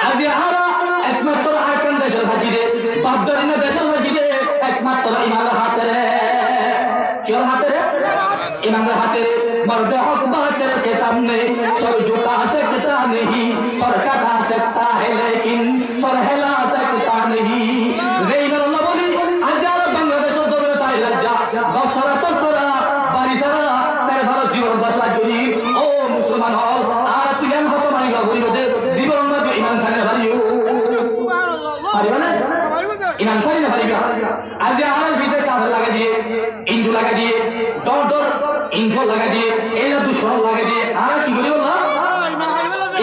আজি আরা একমাত্র আরকান দেশের হাজিরে বাপদারিনা দেশের হাজিরে একমাত্র ইমানের হাতে কির হাতে ইমানের হাতে मर्द हक बातिल के सामने सर झुका सकता नहीं सर कटा सकता है लेकिन सर हिला सकता नहीं जेइबर अल्लाह बोली हजार बांग्लादेश जमीन ताई लज्जा दसरा तसरा बारिशरा तेरे ভালো জীবন বাসলা করি ও মুসলমান হল আর তুই এমন কত মানি গরি দে জীবন মধ্যে ঈমান সামনে ভালিও সুবহানাল্লাহ পারিবা না ঈমান সামনে ভালিবা আজ আরাল ভিসে কাবর লাগা দিয়ে ইনজু লাগা দিয়ে ডর ডর ইনজু লাগা দিয়ে এলা দুশমন লাগা দিয়ে আর কি করি বললা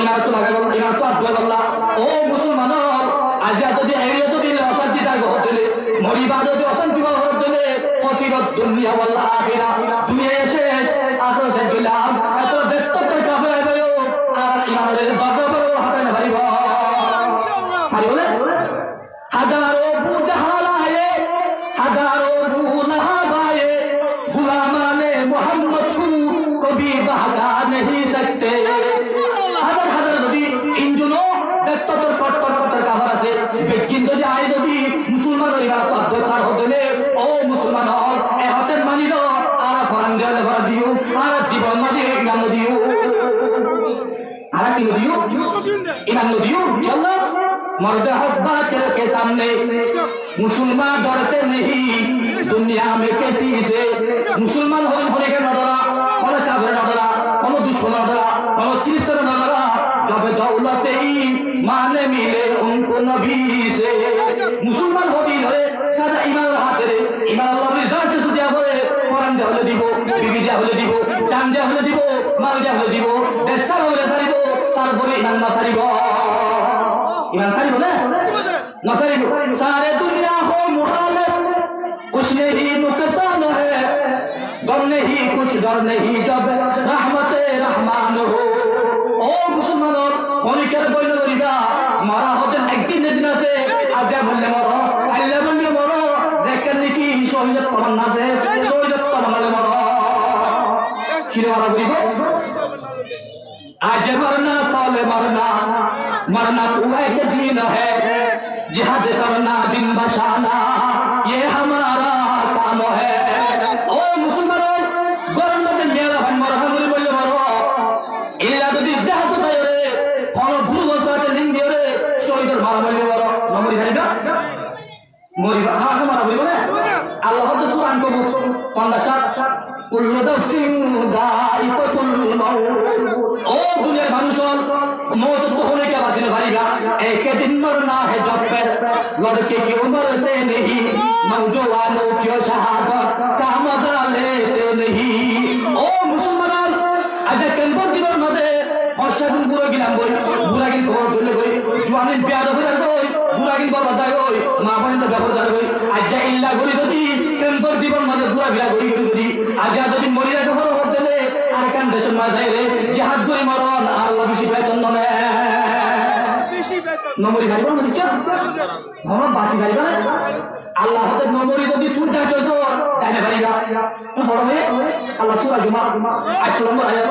ঈমান তো লাগা বল ঈমান তো আব্দুল আল্লাহ ও মুসলমান হল আজ যদি এরিয়া যদি অশান্তি থাকো হতলে মরিবা যদি অশান্তি হতলে ফসিরত দুনিয়া ওয়াল আখিরা দুনিয়া শেষ আখিরাত শেষ দিলাম এত দেখতর কাফে আইবায়ো আর ঈমানের বাবা হাতে না পারিব ইনশাআল্লাহ পারিব না হাজারো বুজাহালা है हजारों बुलहाबाए गुलामाने मोहम्मद को कभी बहका नहीं सकते हजार हजार যদি ইঞ্জুনো দেখতর কটকট কাভার আছে বেকিন যদি আই যদি মুসলমানের ইবাদত অধ্যক্ষার হদলে ও মুসলমান হল এ হতে মানিল আর ফরান দেওয়ালে ভরা দিও আর জীবন মাঝে ইমাম দিও আর কি দিও ইমাম দিও চলো मर्द हक बातिल के सामने मुसलमान डरते नहीं दुनिया में किसी से मुसलमान होने के न डरा और काफिर न डरा और दुश्मन न डरा और क्रिश्चियन न डरा जब दौलत ही माने मिले उनको नबी से मुसलमान होती धरे सादा ईमान हाथे रे ईमान अल्लाह रिजल्ट सुदिया করে ফরান দে হলে দিব বিবি দে হলে দিব জান দে হলে দিব মাল দে হলে দিব দেশার হলে সারিব তারপরে ঈমান না সারিব ईमान सारी बोले ना सारी सारे दुनिया हो मुहालिफ कुछ नहीं नुकसान है गम नहीं कुछ डर नहीं जब रहमत रहमान हो ओ मुसलमान होने के बोल करिबा मारा होते एक दिन আছে আজ বললে মরো আল্লাহ বললে মরো যেখানে কি শহীদের তমন্না আছে শহীদের তমন্না মরো কি মারা করিব आज मरना कल मरना मरना तू एक दिन है जिहाद करना दिन बसाना ये हमारा काम है ओ मुसलमानों गरम मत मेरा हम मरहम बोले मरो इल्ला যদি জাহাজ তাই রে কোন ভুল বলতে দিন দিয়ে রে শহীদের মারা বলে মরো নমরি হারিবা মরিবা হাতে মারা বলি বলে আল্লাহ তো কুরআন কবুল 57 कुल्लु नफ्सिन जाइकातुल मौत ओ दुनिया মানুষ मौत तो होने के वासिल भारीगा एक दिन मरना है जब पर लड़के क्यों मरते नहीं नौजवानों क्यों शहादत का मजा लेते नहीं ओ मुसलमान आज कंबर दिबर मदे हर्षागुन बुरा गिलाम गई बुरा गिल खबर दिले गई जुआनिन प्यार हो गई बुरा गिल बर्बाद गई मां बहन तो बर्बाद गई आज इल्ला गरी ददी कंबर दिबर मदे बुरा गिला गई ददी आज যদি মরি রাখা বড় হতেলে আর কান দেশের মাঝে রে জিহাদ করে মরণ আল্লাহ বেশি বেতন নলে নমরি ভাইব মানে কি আমরা বাসি ভাইব না আল্লাহ হতে নমরি যদি তুই ডাকছ তাইলে ভাইবা বড় হয়ে আল্লাহ সূরা জুমা 8 নম্বর আয়াত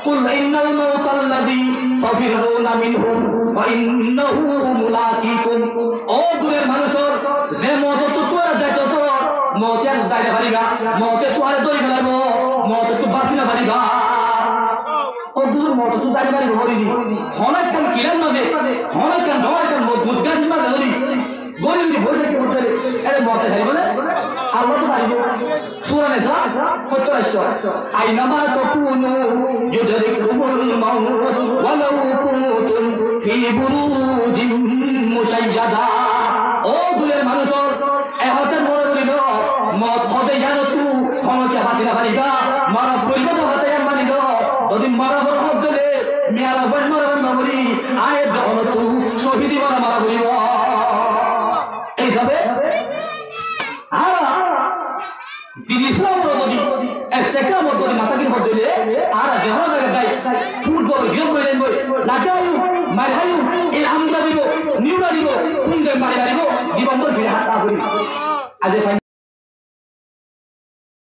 কুল ইন্নাল মাউতাল্লাযী তাফিরুনা মিনহু ফাইন্নাহু মুলাকিকুম ও দুরের মানুষের যে মত তো তোরা ডাকছ মতে দাঁড়ে পারিবা মতে তোরে দড়ি ফেলাবো মতে তো বাসি না পারিবা ও দূর মতে তো দাঁড়ে পারিবা হরিনি হনাক কান কিরান না দে হনাক কান নয় কান মজবুত গাছ না দড়ি গরি দি ভরে কি বলতে আরে মতে খাই বলে আল্লাহ তো পারিব সূরা নিসা 77 আইনামা তাকুনু ইউদরিকুমুল মাউত ওয়ালাউ কুনতুম ফি বুরুজিম মুশাইয়াদা ও দুলের মানুষ এহতে মরে করিব মত হতে জানো তু ক্ষমকে হাসিনা পারিবা মারা করিব তো হাতে মানিব যদি মারা বড় হলে মেলা বন মারা নবরি আয় দহন তু শহীদি মারা মারা করিব এই সবে আর দিন ইসলাম যদি ইস্তেকামত যদি মাথা কি করতে আর দেহন জায়গা দাই ফুটবল গেম করে দেব লাগাইও মারহাইও এই আমরা দিব নিউরা দিব কুন্দে মারি মারিব জীবন তো ভিড় হাত না করি আজ